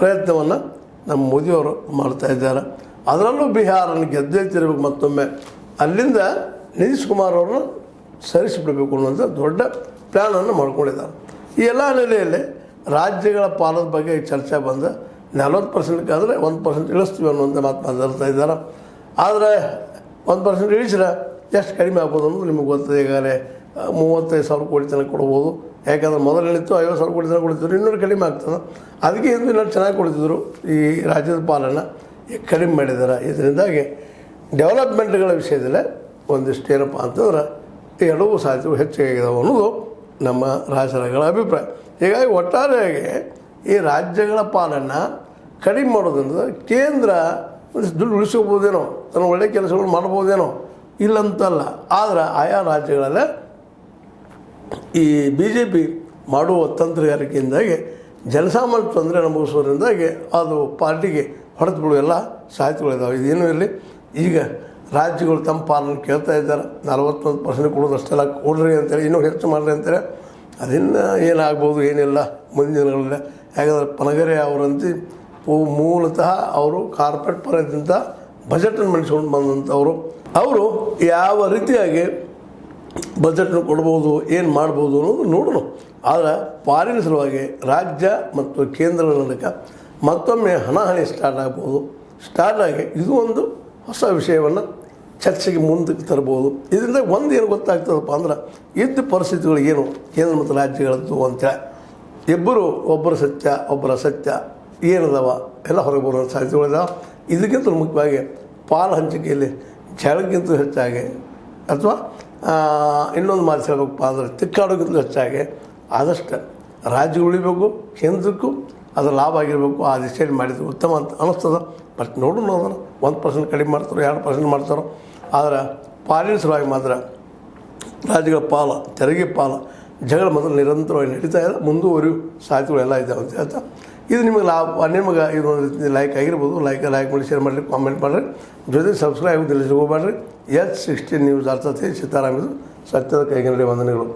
ಪ್ರಯತ್ನವನ್ನು ನಮ್ಮ ಮೋದಿಯವರು ಮಾಡ್ತಾಯಿದ್ದಾರೆ. ಅದರಲ್ಲೂ ಬಿಹಾರನ್ನು ಗೆದ್ದೈತಿರ್ಬೇಕು ಮತ್ತೊಮ್ಮೆ, ಅಲ್ಲಿಂದ ನಿತೀಶ್ ಕುಮಾರ್ ಅವ್ರನ್ನ ಸರಿಸಿಬಿಡಬೇಕು ಅನ್ನುವಂಥ ದೊಡ್ಡ ಪ್ಲ್ಯಾನನ್ನು ಮಾಡ್ಕೊಂಡಿದ್ದಾರೆ. ಈ ಎಲ್ಲ ನೆಲೆಯಲ್ಲಿ ರಾಜ್ಯಗಳ ಪಾಲದ ಬಗ್ಗೆ ಚರ್ಚೆ ಬಂದ 40% ಆದರೆ 1% ಇಳಿಸ್ತೀವಿ ಅನ್ನುವಂಥ ಮಾತು ಮಾತಾಡ್ತಾ ಇದ್ದಾರೆ. ಆದರೆ 1% ಇಳಿಸಿದ್ರೆ ಎಷ್ಟು ಕಡಿಮೆ ಆಗ್ಬೋದು ಅನ್ನೋದು ನಿಮಗೆ ಗೊತ್ತದೆ. ಈಗಾಗಲೇ 35,000 ಕೋಟಿ ತನಕ ಕೊಡ್ಬೋದು. ಯಾಕಂದ್ರೆ ಮೊದಲು ಹೇಳಿತ್ತು 50,000 ಕೋಟಿ ತನಕ ಕೊಡ್ತಿದ್ರು, ಇನ್ನೂರು ಕಡಿಮೆ ಆಗ್ತದೆ. ಅದಕ್ಕೆ ಇನ್ನೂ ಚೆನ್ನಾಗಿ ಕೊಡ್ತಿದ್ರು. ಈ ರಾಜ್ಯದ ಪಾಲನ್ನು ಕಡಿಮೆ ಮಾಡಿದ್ದಾರೆ. ಇದರಿಂದಾಗಿ ಡೆವಲಪ್ಮೆಂಟ್ಗಳ ವಿಷಯದಲ್ಲೇ ಒಂದಿಷ್ಟು ಏನಪ್ಪ ಅಂತಂದ್ರೆ ಈ ಎರಡೂ ಸಾಧ್ಯತೆಗಳು ಹೆಚ್ಚಾಗಿದ್ದಾವೆ ಅನ್ನೋದು ನಮ್ಮ ರಾಜಕಾರಣಿಗಳ ಅಭಿಪ್ರಾಯ. ಹೀಗಾಗಿ ಒಟ್ಟಾರೆಯಾಗಿ ಈ ರಾಜ್ಯಗಳ ಪಾಲನ್ನು ಕಡಿಮೆ ಮಾಡೋದ್ರಿಂದ ಕೇಂದ್ರ ಒಂದಿಷ್ಟು ದುಡ್ಡು ಉಳಿಸ್ಕೋಬೋದೇನೋ, ತನ್ನ ಒಳ್ಳೆಯ ಕೆಲಸಗಳು ಮಾಡ್ಬೋದೇನೋ, ಇಲ್ಲಂತಲ್ಲ. ಆದರೆ ಆಯಾ ರಾಜ್ಯಗಳಲ್ಲೇ ಈ BJP ಮಾಡುವ ತಂತ್ರಗಾರಿಕೆಯಿಂದಾಗಿ ಜನಸಾಮಾನ್ಯ ತೊಂದರೆ ಅನುಭವಿಸೋದ್ರಿಂದಾಗಿ ಅದು ಪಾರ್ಟಿಗೆ ಹೊಡೆದು ಬಿಡುವ ಎಲ್ಲ ಸಾಧ್ಯತೆಗಳಿದ್ದಾವೆ. ಇದೇನೂ ಇರಲಿ, ಈಗ ರಾಜ್ಯಗಳು ತಮ್ಮ ಪಾಲನೆ ಕೇಳ್ತಾ ಇದ್ದಾರೆ. 41% ಕೊಡೋದು ಅಷ್ಟೆಲ್ಲ ಕೊಡ್ರಿ ಅಂತೇಳಿ, ಇನ್ನೂ ಹೆಚ್ಚು ಮಾಡಿರಿ ಅಂತೇಳಿ. ಅದನ್ನು ಏನಾಗ್ಬೋದು ಏನಿಲ್ಲ ಮುಂದಿನ ದಿನಗಳಲ್ಲಿ. ಯಾಕಂದರೆ ಪನಗರೆ ಅವರಂತೆ ಮೂಲತಃ ಅವರು ಕಾರ್ಪೊರೇಟ್ ಪರದಿಂದ ಬಜೆಟನ್ನು ಮಂಡಿಸ್ಕೊಂಡು ಬಂದಂಥವರು. ಅವರು ಯಾವ ರೀತಿಯಾಗಿ ಬಜೆಟ್ನ ಕೊಡ್ಬೋದು, ಏನು ಮಾಡ್ಬೋದು ಅನ್ನೋದು ನೋಡೋಣ. ಆದರೆ ಪಾಲಿನ ಸಲುವಾಗಿ ರಾಜ್ಯ ಮತ್ತು ಕೇಂದ್ರದ ನಡುಕ ಮತ್ತೊಮ್ಮೆ ಹಣಾಹಣಿ ಸ್ಟಾರ್ಟ್ ಆಗಿ ಇದು ಒಂದು ಹೊಸ ವಿಷಯವನ್ನು ಚರ್ಚೆಗೆ ಮುಂದಕ್ಕೆ ತರ್ಬೋದು. ಇದರಿಂದ ಒಂದು ಏನು ಗೊತ್ತಾಗ್ತದಪ್ಪ ಅಂದ್ರೆ ಇದ್ದ ಪರಿಸ್ಥಿತಿಗಳು ಏನು ಕೇಂದ್ರ ಮತ್ತು ರಾಜ್ಯಗಳದ್ದು ಅಂತೇಳಿ ಒಬ್ಬರು ಸತ್ಯ ಒಬ್ಬರ ಸತ್ಯ ಏನದವ ಎಲ್ಲ ಹೊರಗೆ ಬರೋ ಸಾಧ್ಯತೆಗಳಿದಾವೆ. ಇದಕ್ಕಿಂತ ಮುಖ್ಯವಾಗಿ ಪಾಲು ಹಂಚಿಕೆಯಲ್ಲಿ ಜಗಳಕ್ಕಿಂತ ಹೆಚ್ಚಾಗಿ ಅಥವಾ ಇನ್ನೊಂದು ಮಾತು ಹೇಳಬೇಕಪ್ಪ ಅಂದರೆ ತಿಕ್ಕಾಡೋಕ್ಕಿಂತ ಹೆಚ್ಚಾಗಿ ಆದಷ್ಟು ರಾಜ್ಯಗಳು ಉಳಿಬೇಕು, ಕೇಂದ್ರಕ್ಕೂ ಅದರ ಲಾಭ ಆಗಿರಬೇಕು. ಆ ದಿಶೆಯಲ್ಲಿ ಮಾಡಿದ್ರು ಉತ್ತಮ ಅಂತ ಅನ್ನಿಸ್ತದೆ. ಬಟ್ ನೋಡೋಣ, ಅದನ್ನು 1% ಕಡಿಮೆ ಮಾಡ್ತಾರೋ 2% ಮಾಡ್ತಾರೋ. ಆದರೆ ಪಾಲಿನ ಸಲುವಾಗಿ ಮಾತ್ರ ರಾಜ್ಯಗಳ ಪಾಲು, ತೆರಿಗೆ ಪಾಲು ಜಗಳ ಮೊದಲು ನಿರಂತರವಾಗಿ ನಡೀತಾ ಇದೆ, ಮುಂದುವರಿಯು ಸಾಧ್ಯತೆಗಳೆಲ್ಲ ಇದ್ದಾವೆ ಅಂತ ಹೇಳ್ತಾ ಇದು ನಿಮಗೆ ನಿಮಗೆ ಇದೊಂದು ರೀತಿ ಲೈಕ್ ಆಗಿರ್ಬೋದು. ಲೈಕ್ ಮಾಡಿ, ಶೇರ್ ಮಾಡಿರಿ, ಕಾಮೆಂಟ್ ಮಾಡಿರಿ, ಜೊತೆಗೆ ಸಬ್ಸ್ಕ್ರೈಬ್ ನಿಲ್ಲಿಸಿ ಹೋಗಬೇಡ್ರಿ. H16 ನ್ಯೂಸ್ ಅರ್ಥಾತ್ ಸೀತಾರಾಮ್ ಇದು ಸತ್ಯದ ಕೈಗೆ ವಂದನೆಗಳು.